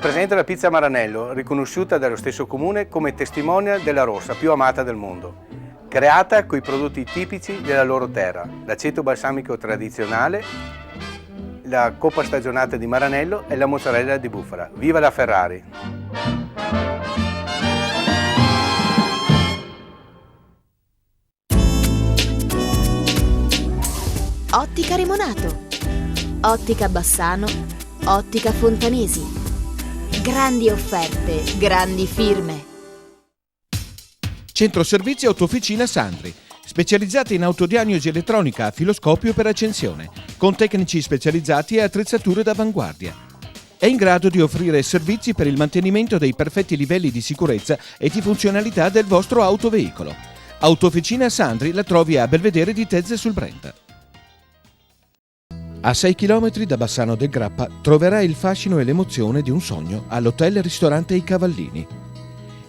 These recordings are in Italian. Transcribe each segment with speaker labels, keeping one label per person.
Speaker 1: presenta la pizza Maranello, riconosciuta dallo stesso comune come testimonial della rossa più amata del mondo. Creata coi prodotti tipici della loro terra, l'aceto balsamico tradizionale, la coppa stagionata di Maranello e la mozzarella di bufala. Viva la Ferrari!
Speaker 2: Ottica Remonato, Ottica Bassano, Ottica Fontanesi. Grandi offerte, grandi firme.
Speaker 3: Centro Servizi Autofficina Sandri, specializzati in autodiagnosi elettronica a filoscopio per accensione, con tecnici specializzati e attrezzature d'avanguardia. È in grado di offrire servizi per il mantenimento dei perfetti livelli di sicurezza e di funzionalità del vostro autoveicolo. Autofficina Sandri la trovi a Belvedere di Tezze sul Brenta. A 6 km da Bassano del Grappa troverai il fascino e l'emozione di un sogno all'hotel-ristorante I Cavallini.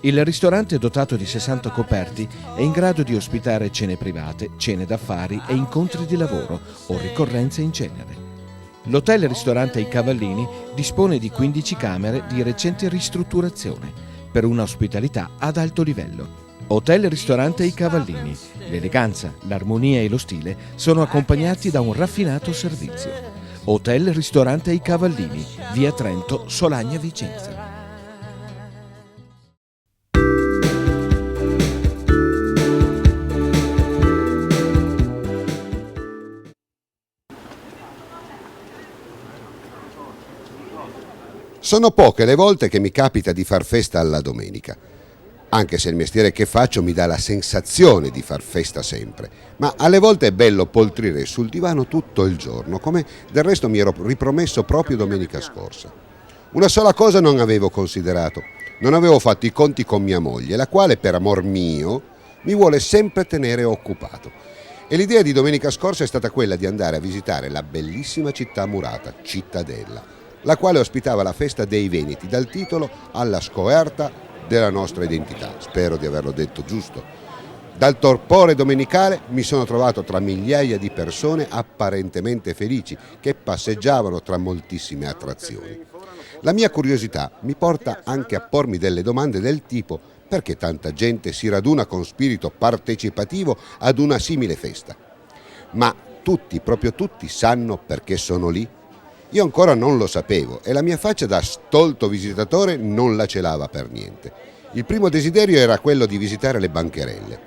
Speaker 3: Il ristorante, dotato di 60 coperti, è in grado di ospitare cene private, cene d'affari e incontri di lavoro o ricorrenze in genere. L'hotel-ristorante I Cavallini dispone di 15 camere di recente ristrutturazione per una ospitalità ad alto livello. Hotel-ristorante I Cavallini. L'eleganza, l'armonia e lo stile sono accompagnati da un raffinato servizio. Hotel-ristorante I Cavallini, via Trento, Solagna, Vicenza.
Speaker 4: Sono poche le volte che mi capita di far festa alla domenica, anche se il mestiere che faccio mi dà la sensazione di far festa sempre, ma alle volte è bello poltrire sul divano tutto il giorno, come del resto mi ero ripromesso proprio domenica scorsa. Una sola cosa non avevo considerato: non avevo fatto i conti con mia moglie, la quale per amor mio mi vuole sempre tenere occupato. E l'idea di domenica scorsa è stata quella di andare a visitare la bellissima città murata, Cittadella, la quale ospitava la festa dei Veneti, dal titolo Alla scoperta della nostra identità. Spero di averlo detto giusto. Dal torpore domenicale mi sono trovato tra migliaia di persone apparentemente felici che passeggiavano tra moltissime attrazioni. La mia curiosità mi porta anche a pormi delle domande del tipo: perché tanta gente si raduna con spirito partecipativo ad una simile festa? Ma tutti, proprio tutti, sanno perché sono lì? Io ancora non lo sapevo e la mia faccia da stolto visitatore non la celava per niente. Il primo desiderio era quello di visitare le bancarelle.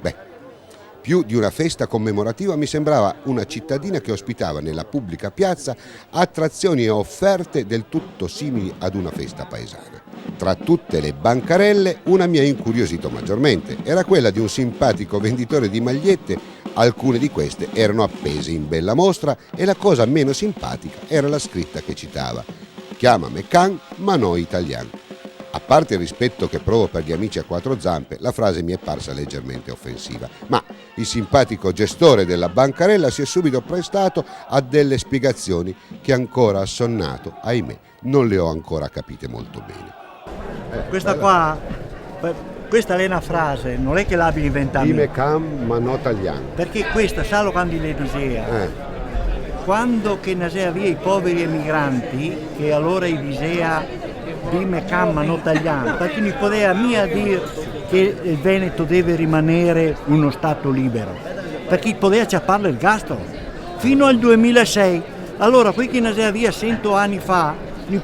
Speaker 4: Più di una festa commemorativa mi sembrava una cittadina che ospitava nella pubblica piazza attrazioni e offerte del tutto simili ad una festa paesana. Tra tutte le bancarelle una mi ha incuriosito maggiormente. Era quella di un simpatico venditore di magliette. Alcune di queste erano appese in bella mostra e la cosa meno simpatica era la scritta che citava: "Chiamami Can, ma noi italiani". A parte il rispetto che provo per gli amici a quattro zampe, la frase mi è parsa leggermente offensiva, ma il simpatico gestore della bancarella si è subito prestato a delle spiegazioni che ancora assonnato, ahimè, non le ho ancora capite molto bene.
Speaker 5: Questa è una frase, non è che l'abbia inventata.
Speaker 4: Dime Can, ma no italiano.
Speaker 5: Perché questa, sa quando le diceva? Quando che nasea via i poveri emigranti, che allora i diceva dime Can, ma no italiano, perché non poteva mia dire che il Veneto deve rimanere uno stato libero, perché poteva ciapparle il gastro fino al 2006. Allora, qui che nasea via 100 anni fa, gli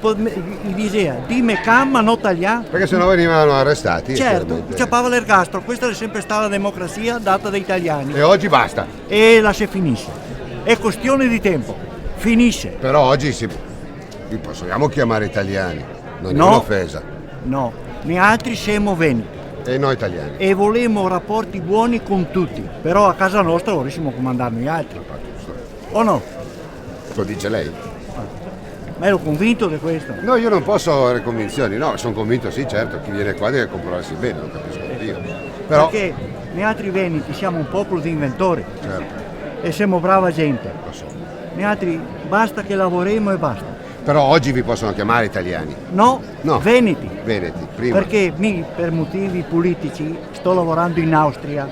Speaker 5: diceva dime Can, ma no italiano,
Speaker 4: Perché sennò venivano arrestati.
Speaker 5: certo, ciappava l'ergastolo. Questa è sempre stata la democrazia data dai italiani
Speaker 4: E oggi basta.
Speaker 5: e la si finisce, è questione di tempo, finisce.
Speaker 4: Però oggi li possiamo chiamare italiani, non è
Speaker 5: No.
Speaker 4: un'offesa.
Speaker 5: No, noi altri siamo veneti
Speaker 4: E noi italiani.
Speaker 5: e volemo rapporti buoni con tutti, però a casa nostra vorremmo comandare noi altri, o no?
Speaker 4: Lo dice lei?
Speaker 5: Ma ero convinto di questo.
Speaker 4: No, io non posso avere convinzioni, no, sono convinto, sì, certo, chi viene qua deve comportarsi bene, lo capisco io. Però,
Speaker 5: Perché noi altri veneti siamo un popolo di inventori
Speaker 4: certo,
Speaker 5: e siamo brava gente.
Speaker 4: lo so.
Speaker 5: Noi altri basta che lavoriamo e basta.
Speaker 4: Però oggi vi possono chiamare italiani.
Speaker 5: No,
Speaker 4: No.
Speaker 5: veneti.
Speaker 4: Veneti, prima.
Speaker 5: Perché per motivi politici sto lavorando in Austria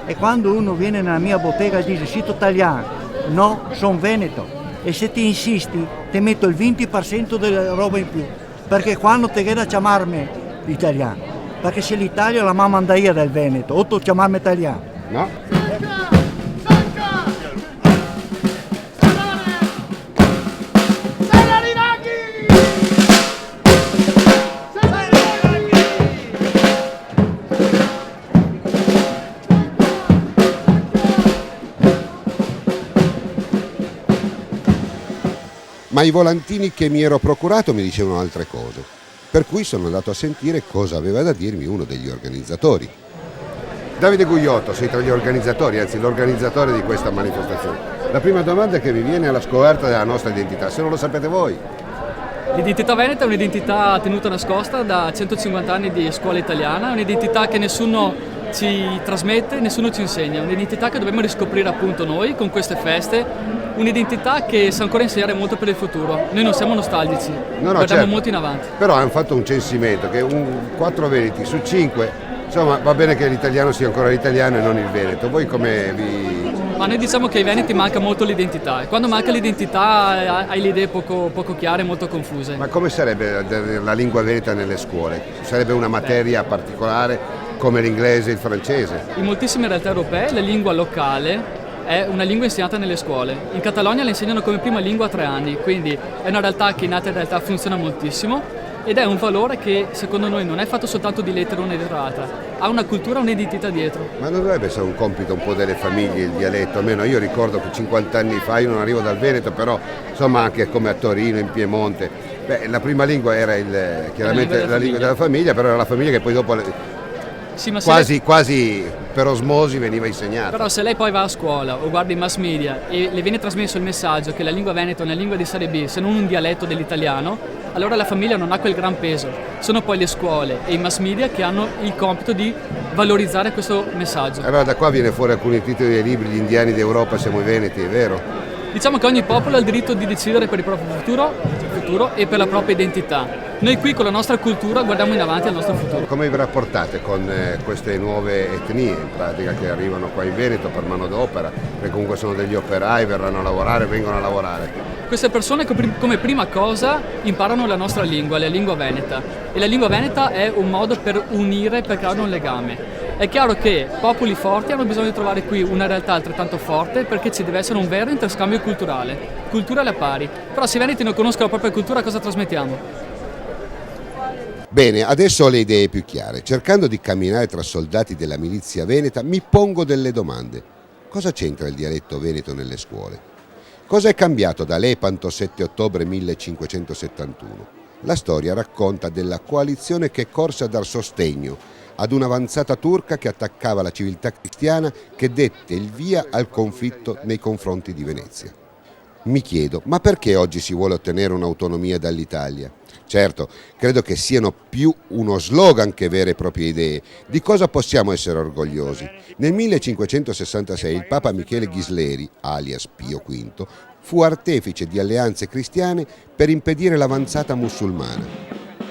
Speaker 5: e quando uno viene nella mia bottega e dice "Siete italiano", no, sono veneto, e se ti insisti ti metto il 20% della roba in più. Perché quando te queda chiamarmi italiano? Perché se l'Italia la mamma andaia del Veneto, o tu chiamarmi italiano?
Speaker 4: No? Ma i volantini che mi ero procurato mi dicevano altre cose, per cui sono andato a sentire cosa aveva da dirmi uno degli organizzatori. Davide Gugliotto, sei tra gli organizzatori, anzi l'organizzatore di questa manifestazione. La prima domanda che mi viene alla scoperta della nostra identità, se non lo sapete voi.
Speaker 6: L'identità veneta è un'identità tenuta nascosta da 150 anni di scuola italiana, è un'identità che nessuno ci trasmette, nessuno ci insegna, un'identità che dobbiamo riscoprire appunto noi con queste feste, un'identità che sa ancora insegnare molto per il futuro. Noi non siamo nostalgici, guardiamo
Speaker 4: certo.
Speaker 6: molto in avanti.
Speaker 4: Però hanno fatto un censimento che 4 veneti su 5, insomma va bene che l'italiano sia ancora l'italiano e non il veneto. Voi come vi...
Speaker 6: Ma noi diciamo che ai veneti manca molto l'identità e quando manca l'identità hai le idee poco chiare e molto confuse.
Speaker 4: Ma come sarebbe la lingua veneta nelle scuole? Sarebbe una materia particolare come l'inglese e il francese?
Speaker 6: In moltissime realtà europee la lingua locale è una lingua insegnata nelle scuole. In Catalogna la insegnano come prima lingua a 3 anni, quindi è una realtà che in altre realtà funziona moltissimo ed è un valore che secondo noi non è fatto soltanto di lettera o una letterata, ha una cultura, un'identità dietro.
Speaker 4: Ma non dovrebbe essere un compito un po' delle famiglie il dialetto? Almeno io ricordo che 50 anni fa, io non arrivo dal Veneto, però insomma anche come a Torino, in Piemonte, la prima lingua era chiaramente la lingua della famiglia, però era la famiglia che poi dopo
Speaker 6: Sì, ma
Speaker 4: quasi per osmosi veniva insegnata.
Speaker 6: Però se lei poi va a scuola o guarda i mass media e le viene trasmesso il messaggio che la lingua veneta è una lingua di serie B, se non un dialetto dell'italiano, allora la famiglia non ha quel gran peso. Sono poi le scuole e i mass media che hanno il compito di valorizzare questo messaggio.
Speaker 4: Allora da qua viene fuori alcuni titoli dei libri, Gli indiani d'Europa siamo i veneti, è vero?
Speaker 6: Diciamo che ogni popolo ha il diritto di decidere per il proprio futuro e per la propria identità. Noi qui con la nostra cultura guardiamo in avanti al nostro futuro.
Speaker 4: Come vi rapportate con queste nuove etnie in pratica che arrivano qua in Veneto per manodopera, perché comunque sono degli operai, verranno a lavorare, vengono a lavorare?
Speaker 6: Queste persone come prima cosa imparano la nostra lingua, la lingua veneta. E la lingua veneta è un modo per unire, per creare un legame. È chiaro che popoli forti hanno bisogno di trovare qui una realtà altrettanto forte perché ci deve essere un vero interscambio culturale, cultura alla pari. Però se i veneti non conoscono la propria cultura cosa trasmettiamo?
Speaker 4: Bene, adesso ho le idee più chiare. Cercando di camminare tra soldati della milizia veneta mi pongo delle domande. Cosa c'entra il dialetto veneto nelle scuole? Cosa è cambiato da Lepanto 7 ottobre 1571? La storia racconta della coalizione che corse a dar sostegno ad un'avanzata turca che attaccava la civiltà cristiana che dette il via al conflitto nei confronti di Venezia. Mi chiedo, ma perché oggi si vuole ottenere un'autonomia dall'Italia? Certo, credo che siano più uno slogan che vere e proprie idee. Di cosa possiamo essere orgogliosi? Nel 1566 il Papa Michele Ghisleri, alias Pio V, fu artefice di alleanze cristiane per impedire l'avanzata musulmana.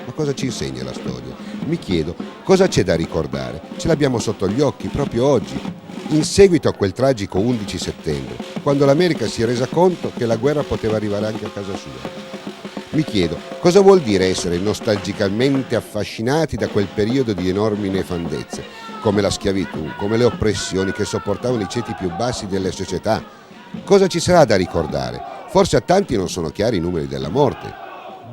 Speaker 4: Ma cosa ci insegna la storia? Mi chiedo, cosa c'è da ricordare? Ce l'abbiamo sotto gli occhi proprio oggi, in seguito a quel tragico 11 settembre, quando l'America si è resa conto che la guerra poteva arrivare anche a casa sua. Mi chiedo, cosa vuol dire essere nostalgicamente affascinati da quel periodo di enormi nefandezze, come la schiavitù, come le oppressioni che sopportavano i ceti più bassi delle società? Cosa ci sarà da ricordare? Forse a tanti non sono chiari i numeri della morte.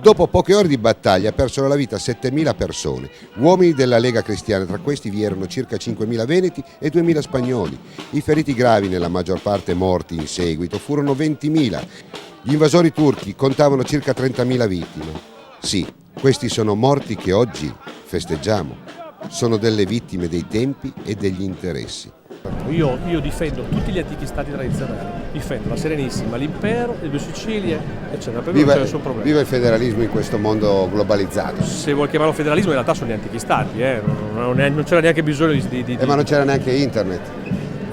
Speaker 4: Dopo poche ore di battaglia persero la vita 7.000 persone, uomini della Lega Cristiana, tra questi vi erano circa 5.000 veneti e 2.000 spagnoli. I feriti gravi, nella maggior parte morti in seguito, furono 20.000. Gli invasori turchi contavano circa 30.000 vittime. Sì, questi sono morti che oggi festeggiamo. Sono delle vittime dei tempi e degli interessi.
Speaker 7: Io difendo tutti gli antichi stati tradizionali, difendo la Serenissima, l'impero, le due Sicilie, eccetera. Per me non c'è nessun problema.
Speaker 4: Viva il federalismo in questo mondo globalizzato.
Speaker 7: Se vuoi chiamarlo federalismo, in realtà sono gli antichi stati, non c'era neanche bisogno di...
Speaker 4: Ma non c'era neanche internet.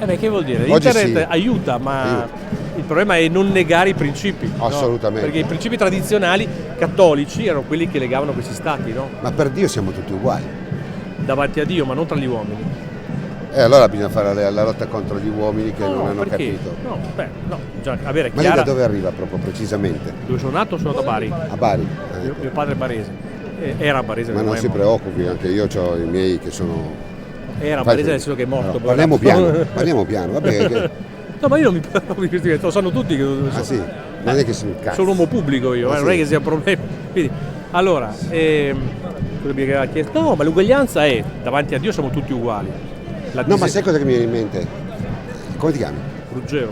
Speaker 7: Che vuol dire?
Speaker 4: Oggi
Speaker 7: Internet
Speaker 4: sì.
Speaker 7: Aiuta, ma il problema è non negare i principi.
Speaker 4: Assolutamente.
Speaker 7: No? Perché i principi tradizionali cattolici erano quelli che legavano questi stati, no?
Speaker 4: Ma per Dio siamo tutti uguali.
Speaker 7: Davanti a Dio, ma non tra gli uomini.
Speaker 4: E allora bisogna fare la lotta contro gli uomini che non hanno
Speaker 7: perché?
Speaker 4: capito.
Speaker 7: Già, avere
Speaker 4: Ma
Speaker 7: chiara...
Speaker 4: lì da dove arriva proprio precisamente?
Speaker 7: Dove sono nato? Sono nato a Bari.
Speaker 4: A Bari.
Speaker 7: Mio padre è barese. Era barese.
Speaker 4: Ma non si preoccupi, anche io ho i miei che sono...
Speaker 7: Era barese nel senso che è morto.
Speaker 4: No, parliamo piano, vabbè.
Speaker 7: No, ma io non mi preoccupo, lo sanno tutti che...
Speaker 4: Ah sì, non è che sono un cazzo.
Speaker 7: Sono uomo pubblico io, non è che sia un problema. Quindi, allora, quello che aveva chiesto, no, ma l'uguaglianza è, davanti a Dio siamo tutti uguali.
Speaker 4: No, ma sai cosa che mi viene in mente? Come ti chiami?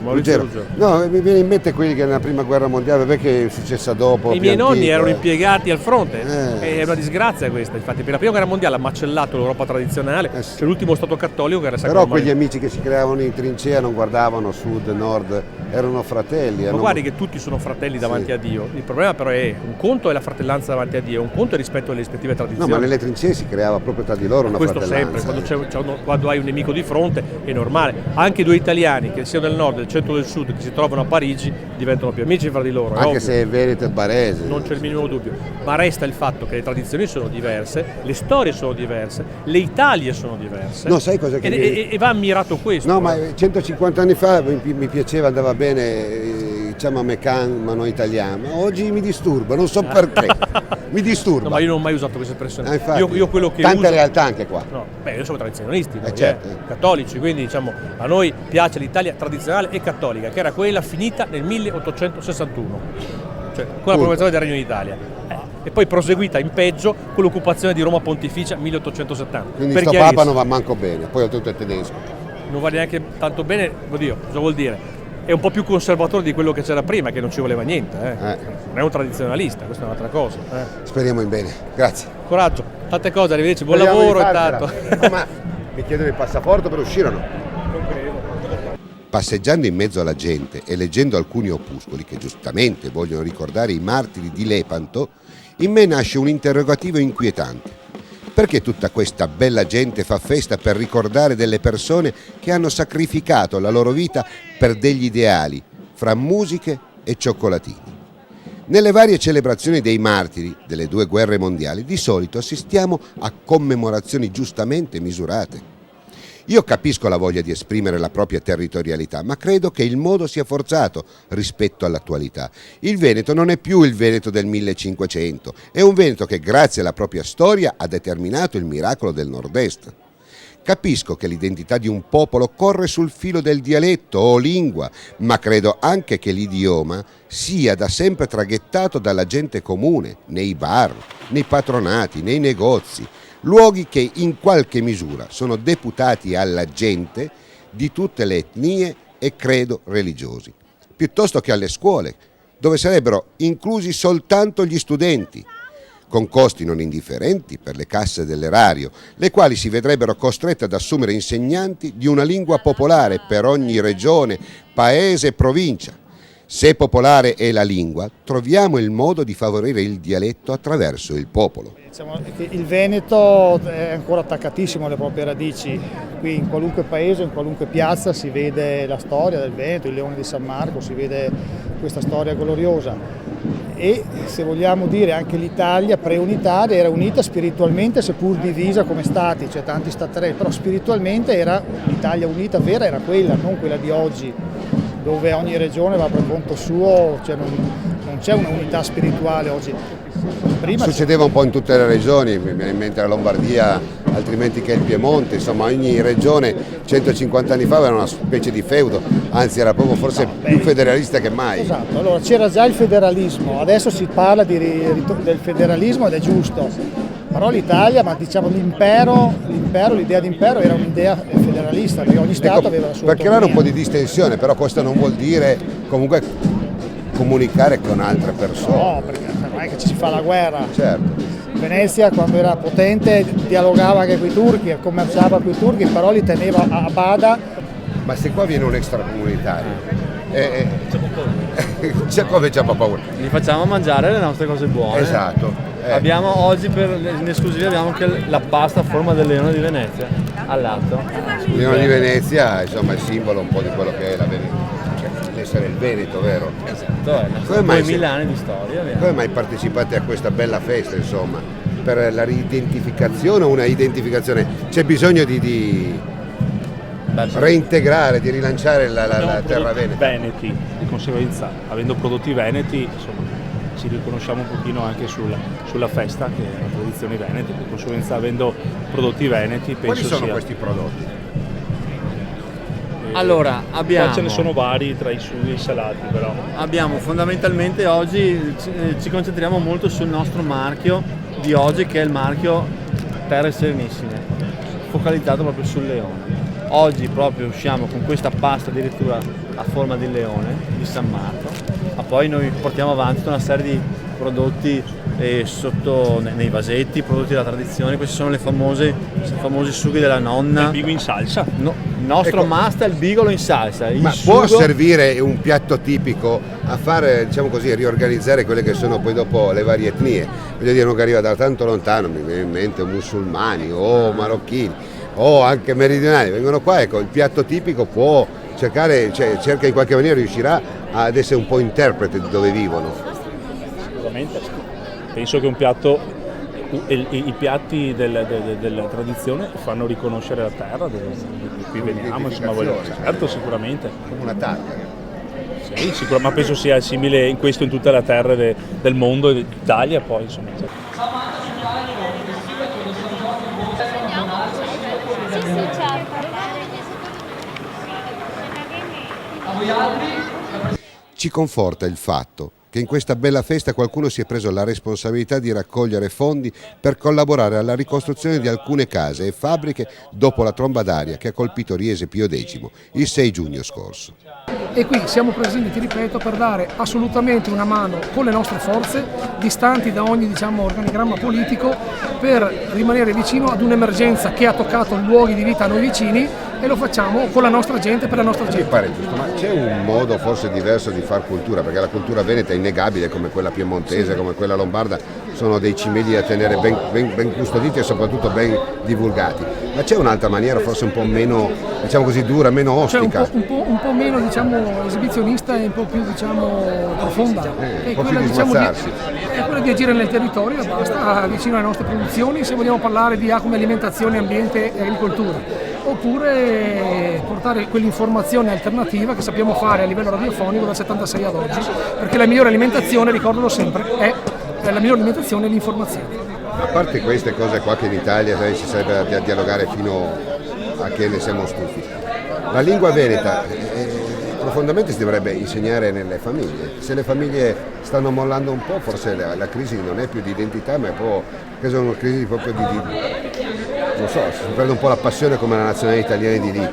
Speaker 7: Maurizio Ruggero.
Speaker 4: No, mi viene in mente quelli che nella prima guerra mondiale, perché è successa dopo.
Speaker 7: I miei nonni erano impiegati al fronte, è una disgrazia questa, infatti per la prima guerra mondiale ha macellato l'Europa tradizionale,
Speaker 4: sì.
Speaker 7: C'è l'ultimo stato cattolico che era Sacro
Speaker 4: Però
Speaker 7: Maria.
Speaker 4: quegli amici che si creavano in trincea non guardavano sud, nord, erano fratelli.
Speaker 7: Ma guardi che tutti sono fratelli davanti a Dio, il problema però è, un conto è la fratellanza davanti a Dio, un conto è rispetto alle rispettive tradizioni.
Speaker 4: No, ma nelle trincee si creava proprio tra di loro una
Speaker 7: questo
Speaker 4: fratellanza.
Speaker 7: sempre, quando hai un nemico di fronte è normale, anche due italiani che siano del nord e del centro del sud che si trovano a Parigi diventano più amici fra di loro.
Speaker 4: Anche se è Veneto e Barese.
Speaker 7: Non c'è il minimo dubbio, ma resta il fatto che le tradizioni sono diverse, le storie sono diverse, le Italie sono diverse.
Speaker 4: No, sai cosa che
Speaker 7: e va ammirato questo.
Speaker 4: No, ma 150 anni fa mi piaceva, andava bene, diciamo americano italiano. Oggi mi disturba, non so perché. Mi disturba.
Speaker 7: No, ma io non ho mai usato questa espressione.
Speaker 4: Infatti,
Speaker 7: io quello che
Speaker 4: tante
Speaker 7: uso...
Speaker 4: realtà anche qua.
Speaker 7: No, beh, noi siamo tradizionalisti, noi,
Speaker 4: certo.
Speaker 7: Cattolici, quindi diciamo a noi piace l'Italia tradizionale e cattolica, che era quella finita nel 1861, cioè con la proclamazione del Regno d'Italia. E poi proseguita in peggio con l'occupazione di Roma Pontificia 1870.
Speaker 4: Quindi sto Papa non va manco bene, poi oltretutto è tedesco.
Speaker 7: Non va neanche tanto bene, oddio, cosa vuol dire? È un po' più conservatore di quello che c'era prima, che non ci voleva niente. Non è un tradizionalista, questa è un'altra cosa.
Speaker 4: Speriamo in bene, grazie.
Speaker 7: Coraggio, tante cose, arrivederci, buon lavoro intanto.
Speaker 4: No, ma mi chiedono il passaporto per uscire o no?
Speaker 7: Non credo.
Speaker 4: Passeggiando in mezzo alla gente e leggendo alcuni opuscoli che giustamente vogliono ricordare i martiri di Lepanto, in me nasce un interrogativo inquietante. Perché tutta questa bella gente fa festa per ricordare delle persone che hanno sacrificato la loro vita per degli ideali, fra musiche e cioccolatini? Nelle varie celebrazioni dei martiri delle due guerre mondiali di solito assistiamo a commemorazioni giustamente misurate. Io capisco la voglia di esprimere la propria territorialità, ma credo che il modo sia forzato rispetto all'attualità. Il Veneto non è più il Veneto del 1500, è un Veneto che grazie alla propria storia ha determinato il miracolo del nord-est. Capisco che l'identità di un popolo corre sul filo del dialetto o lingua, ma credo anche che l'idioma sia da sempre traghettato dalla gente comune, nei bar, nei patronati, nei negozi, luoghi che in qualche misura sono deputati alla gente di tutte le etnie e credo religiosi, piuttosto che alle scuole, dove sarebbero inclusi soltanto gli studenti, con costi non indifferenti per le casse dell'erario, le quali si vedrebbero costrette ad assumere insegnanti di una lingua popolare per ogni regione, paese e provincia. Se popolare è la lingua, troviamo il modo di favorire il dialetto attraverso il popolo.
Speaker 8: Diciamo che il Veneto è ancora attaccatissimo alle proprie radici, qui in qualunque paese, in qualunque piazza si vede la storia del Veneto, il Leone di San Marco, si vede questa storia gloriosa e se vogliamo dire anche l'Italia preunitaria era unita spiritualmente seppur divisa come stati, cioè tanti staterelli, però spiritualmente era l'Italia unita vera, era quella, non quella di oggi, dove ogni regione va per conto suo, cioè non c'è una unità spirituale oggi. Prima
Speaker 4: succedeva un po' in tutte le regioni, mi viene in mente la Lombardia, altrimenti che il Piemonte, insomma ogni regione 150 anni fa era una specie di feudo, anzi era proprio forse più federalista che mai.
Speaker 8: Esatto, allora c'era già il federalismo, adesso si parla del federalismo ed è giusto, però l'Italia, ma diciamo l'impero, l'idea di impero era un'idea federalista, perché ogni Stato aveva la sua
Speaker 4: per creare un po' di
Speaker 8: autonomia.
Speaker 4: distensione, però questo non vuol dire comunque comunicare con altre persone.
Speaker 8: No, perché non è che ci si fa la guerra.
Speaker 4: Certo.
Speaker 8: Venezia quando era potente dialogava anche con i turchi, commerciava con i turchi, però li teneva a bada.
Speaker 4: Ma se qua viene un extracomunitario, come c'è paura?
Speaker 9: Li facciamo mangiare le nostre cose buone.
Speaker 4: Esatto.
Speaker 9: Abbiamo oggi in esclusiva abbiamo anche la pasta a forma del Leone di Venezia al lato.
Speaker 4: Il Leone di Venezia insomma è il simbolo un po' di quello che è la Venezia. Essere il Veneto, vero?
Speaker 9: Esatto, è 2000 anni di storia.
Speaker 4: Come mai partecipate a questa bella festa, insomma? Per la ridentificazione o una identificazione? C'è bisogno di reintegrare, di rilanciare la terra veneta?
Speaker 10: Veneti, di conseguenza, avendo prodotti veneti, insomma,
Speaker 9: ci riconosciamo un pochino anche sulla festa, che è una tradizione veneta, di conseguenza avendo prodotti veneti penso
Speaker 4: Quali sono
Speaker 9: sia...
Speaker 4: questi prodotti?
Speaker 9: Allora, abbiamo...
Speaker 7: Qua ce ne sono vari tra i sughi e i salati, però.
Speaker 9: Abbiamo fondamentalmente oggi, ci concentriamo molto sul nostro marchio di oggi, che è il marchio Terre Serenissime, focalizzato proprio sul leone. Oggi proprio usciamo con questa pasta addirittura a forma di leone, di San Marco, ma poi noi portiamo avanti una serie di prodotti sotto nei vasetti, prodotti della tradizione. Questi sono i famosi sughi della nonna.
Speaker 7: Il bigo in salsa?
Speaker 9: No, il nostro must è il bigolo in salsa.
Speaker 4: Ma può servire un piatto tipico a fare, diciamo così, riorganizzare quelle che sono poi dopo le varie etnie? Voglio dire, uno che arriva da tanto lontano, mi viene in mente musulmani o marocchini o anche meridionali, vengono qua, ecco, il piatto tipico può cercare, cerca in qualche maniera, riuscirà ad essere un po' interprete di dove vivono.
Speaker 7: Sicuramente. Penso che un piatto, i piatti della tradizione fanno riconoscere la terra, di cui veniamo, insomma, certo, sicuramente.
Speaker 4: Come una targa.
Speaker 7: Sì, sicuramente, ma penso sia simile in questo in tutte le terre del mondo e d'Italia, poi insomma.
Speaker 4: Ci conforta il fatto che in questa bella festa qualcuno si è preso la responsabilità di raccogliere fondi per collaborare alla ricostruzione di alcune case e fabbriche dopo la tromba d'aria che ha colpito Riese Pio X il 6 giugno scorso.
Speaker 10: E qui siamo presenti, ti ripeto, per dare assolutamente una mano con le nostre forze, distanti da ogni organigramma politico, per rimanere vicino ad un'emergenza che ha toccato luoghi di vita a noi vicini, e lo facciamo con la nostra gente, per la nostra gente.
Speaker 4: Mi pare giusto, ma c'è un modo forse diverso di far cultura, perché la cultura veneta è innegabile, come quella piemontese, come quella lombarda, sono dei cimeli da tenere ben custoditi e soprattutto ben divulgati. Ma c'è un'altra maniera, forse un po' meno, diciamo così, dura, meno ostica?
Speaker 10: Cioè un po' meno, esibizionista e un po' più, profonda.
Speaker 4: Un po' più di sguazzarsi.
Speaker 10: È quella di agire nel territorio e basta, vicino alle nostre produzioni, se vogliamo parlare di come alimentazione, ambiente e agricoltura. Oppure portare quell'informazione alternativa che sappiamo fare a livello radiofonico dal 76 ad oggi, perché la migliore alimentazione, ricordalo sempre, è la migliore alimentazione e l'informazione.
Speaker 4: A parte queste cose qua che in Italia ci sarebbe da dialogare fino a che ne siamo stufi, la lingua veneta profondamente si dovrebbe insegnare nelle famiglie. Se le famiglie stanno mollando un po', forse la crisi non è più di identità, ma è proprio una crisi proprio di non so, si perde un po' la passione come la nazionale italiana di lì.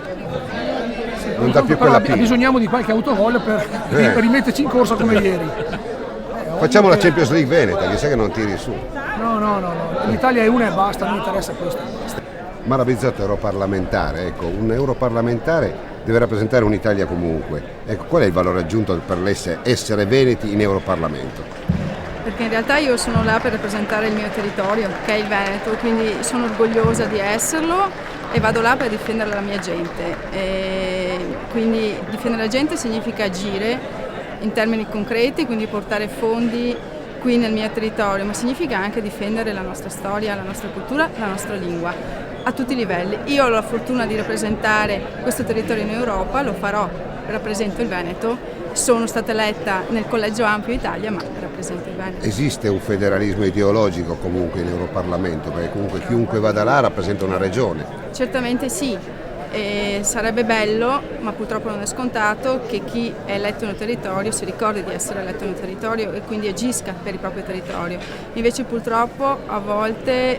Speaker 4: Non dà più quella pila.
Speaker 10: Bisogniamo di qualche autogol per rimetterci in corsa come ieri.
Speaker 4: Facciamo la Champions League veneta, che sai che non tiri su.
Speaker 10: No. L'Italia è una e basta, non mi interessa questo.
Speaker 4: Mara Bizzotto, europarlamentare, ecco, un europarlamentare deve rappresentare un'Italia comunque. Ecco, qual è il valore aggiunto per essere veneti in Europarlamento?
Speaker 11: Perché in realtà io sono là per rappresentare il mio territorio, che è il Veneto, quindi sono orgogliosa di esserlo e vado là per difendere la mia gente. E quindi difendere la gente significa agire in termini concreti, quindi portare fondi qui nel mio territorio, ma significa anche difendere la nostra storia, la nostra cultura, la nostra lingua, a tutti i livelli. Io ho la fortuna di rappresentare questo territorio in Europa, lo farò, rappresento il Veneto. Sono stata eletta nel Collegio Ampio Italia, ma rappresento il Veneto.
Speaker 4: Esiste un federalismo ideologico comunque in Europarlamento, perché comunque chiunque vada là rappresenta una regione?
Speaker 11: Certamente sì, e sarebbe bello, ma purtroppo non è scontato, che chi è eletto in un territorio si ricordi di essere eletto in un territorio e quindi agisca per il proprio territorio. Invece purtroppo a volte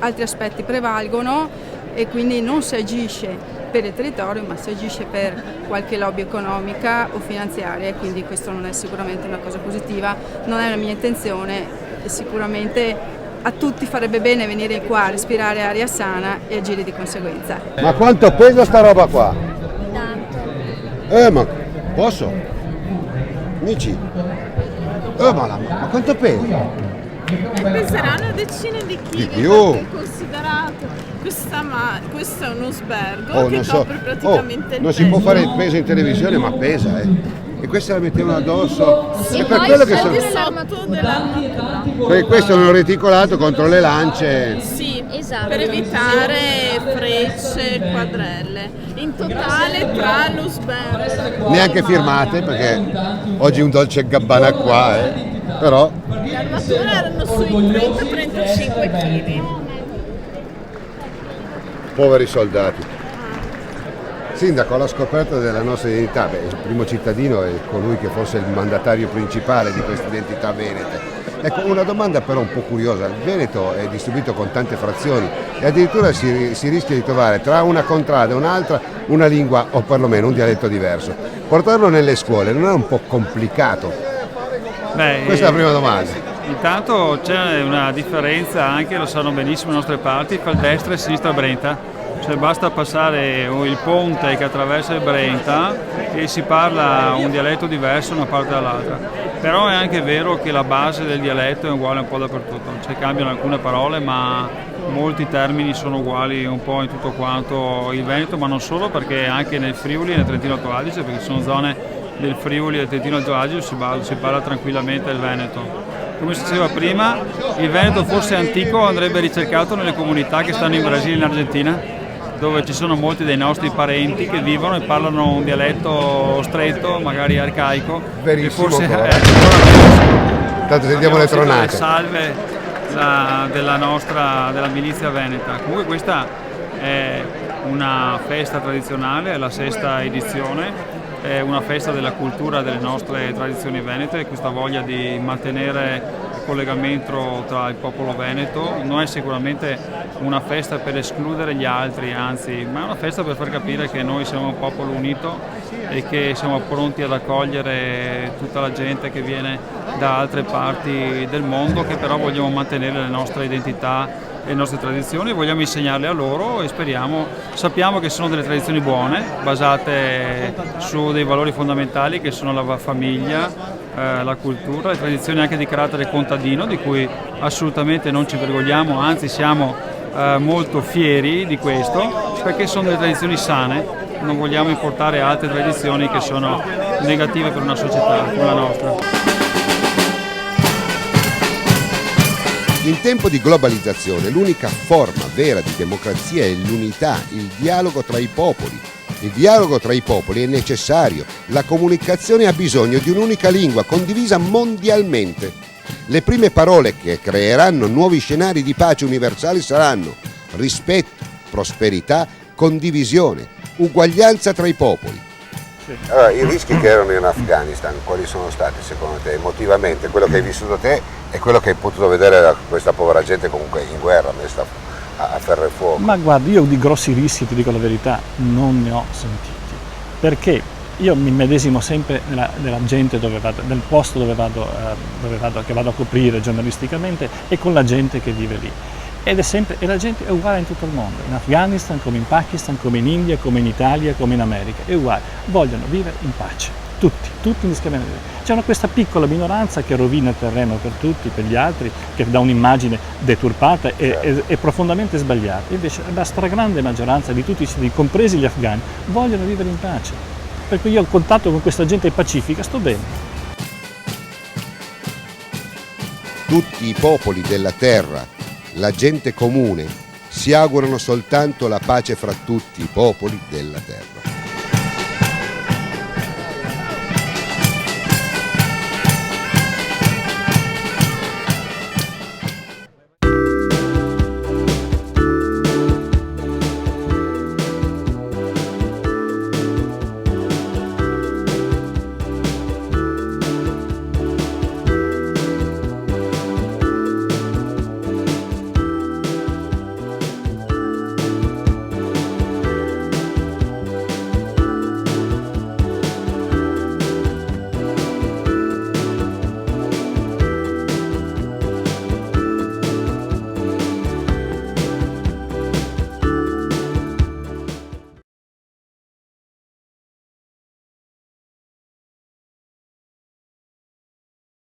Speaker 11: altri aspetti prevalgono e quindi non si agisce per il territorio, ma si agisce per qualche lobby economica o finanziaria, e quindi questo non è sicuramente una cosa positiva, non è la mia intenzione e sicuramente a tutti farebbe bene venire qua, respirare aria sana e agire di conseguenza.
Speaker 4: Ma quanto pesa sta roba qua? Ma posso? Amici? Ma quanto pesa?
Speaker 12: Peseranno decine di chili,
Speaker 4: di più.
Speaker 12: Considerato. Questo è uno sbergo che copre praticamente il
Speaker 4: non si può fare il peso in televisione, ma pesa, E questa la mettiamo addosso.
Speaker 12: Sì,
Speaker 4: è per quello che sono
Speaker 12: di sotto della natura.
Speaker 4: Questo è un reticolato contro le lance.
Speaker 12: Sì,
Speaker 13: Esatto.
Speaker 12: per evitare frecce e quadrelle. In totale tra l'Usbergo.
Speaker 4: Neanche firmate, perché oggi un Dolce & Gabbana qua, però...
Speaker 12: Le armature erano sui 30-35 kg.
Speaker 4: Poveri soldati. Sindaco, alla scoperta della nostra identità, il primo cittadino è colui che fosse il mandatario principale di questa identità venete. Ecco, una domanda però un po' curiosa. Il Veneto è distribuito con tante frazioni e addirittura si rischia di trovare tra una contrada e un'altra una lingua o perlomeno un dialetto diverso. Portarlo nelle scuole non è un po' complicato? Questa è la prima domanda.
Speaker 14: Intanto c'è una differenza, anche lo sanno benissimo le nostre parti, tra il destra e sinistra Brenta. Cioè basta passare il ponte che attraversa il Brenta e si parla un dialetto diverso da una parte dall'altra. Però è anche vero che la base del dialetto è uguale un po' dappertutto, cioè cambiano alcune parole ma molti termini sono uguali un po' in tutto quanto il Veneto, ma non solo, perché anche nel Friuli e nel Trentino Alto Adige, perché ci sono zone del Friuli e del Trentino Alto Adige si parla tranquillamente il Veneto. Come si diceva prima, il Veneto forse antico andrebbe ricercato nelle comunità che stanno in Brasile e in Argentina, dove ci sono molti dei nostri parenti che vivono e parlano un dialetto stretto, magari arcaico.
Speaker 4: Verissimo.
Speaker 14: E forse
Speaker 4: tanto sentiamo le tronate.
Speaker 14: Salve della milizia veneta. Comunque questa è una festa tradizionale, è la 6ª edizione, è una festa della cultura delle nostre tradizioni venete, questa voglia di mantenere il collegamento tra il popolo veneto non è sicuramente una festa per escludere gli altri, anzi, ma è una festa per far capire che noi siamo un popolo unito e che siamo pronti ad accogliere tutta la gente che viene da altre parti del mondo, che però vogliamo mantenere le nostre identità e le nostre tradizioni, vogliamo insegnarle a loro e sappiamo che sono delle tradizioni buone, basate su dei valori fondamentali che sono la famiglia, la cultura, le tradizioni anche di carattere contadino, di cui assolutamente non ci vergogniamo, anzi siamo molto fieri di questo, perché sono delle tradizioni sane, non vogliamo importare altre tradizioni che sono negative per una società come la nostra.
Speaker 4: In tempo di globalizzazione l'unica forma vera di democrazia è l'unità, il dialogo tra i popoli. Il dialogo tra i popoli è necessario, la comunicazione ha bisogno di un'unica lingua condivisa mondialmente. Le prime parole che creeranno nuovi scenari di pace universali saranno rispetto, prosperità, condivisione, uguaglianza tra i popoli. Allora, i rischi che erano in Afghanistan, quali sono stati secondo te emotivamente? Quello che hai vissuto te e quello che hai potuto vedere questa povera gente comunque in guerra, messa a ferro e fuoco?
Speaker 15: Ma guarda, io di grossi rischi, ti dico la verità, non ne ho sentiti, perché io mi medesimo sempre nella gente dove vado, nel posto che vado a coprire giornalisticamente e con la gente che vive lì. E la gente è uguale in tutto il mondo, in Afghanistan come in Pakistan, come in India, come in Italia, come in America, è uguale, vogliono vivere in pace, tutti indiscriminatamente. C'è questa piccola minoranza che rovina il terreno per tutti, per gli altri, che dà un'immagine deturpata e profondamente sbagliata, invece la stragrande maggioranza di tutti i cittadini, compresi gli afghani, vogliono vivere in pace, per cui io ho contatto con questa gente pacifica, sto bene.
Speaker 4: Tutti i popoli della terra, la gente comune, si augurano soltanto la pace fra tutti i popoli della terra.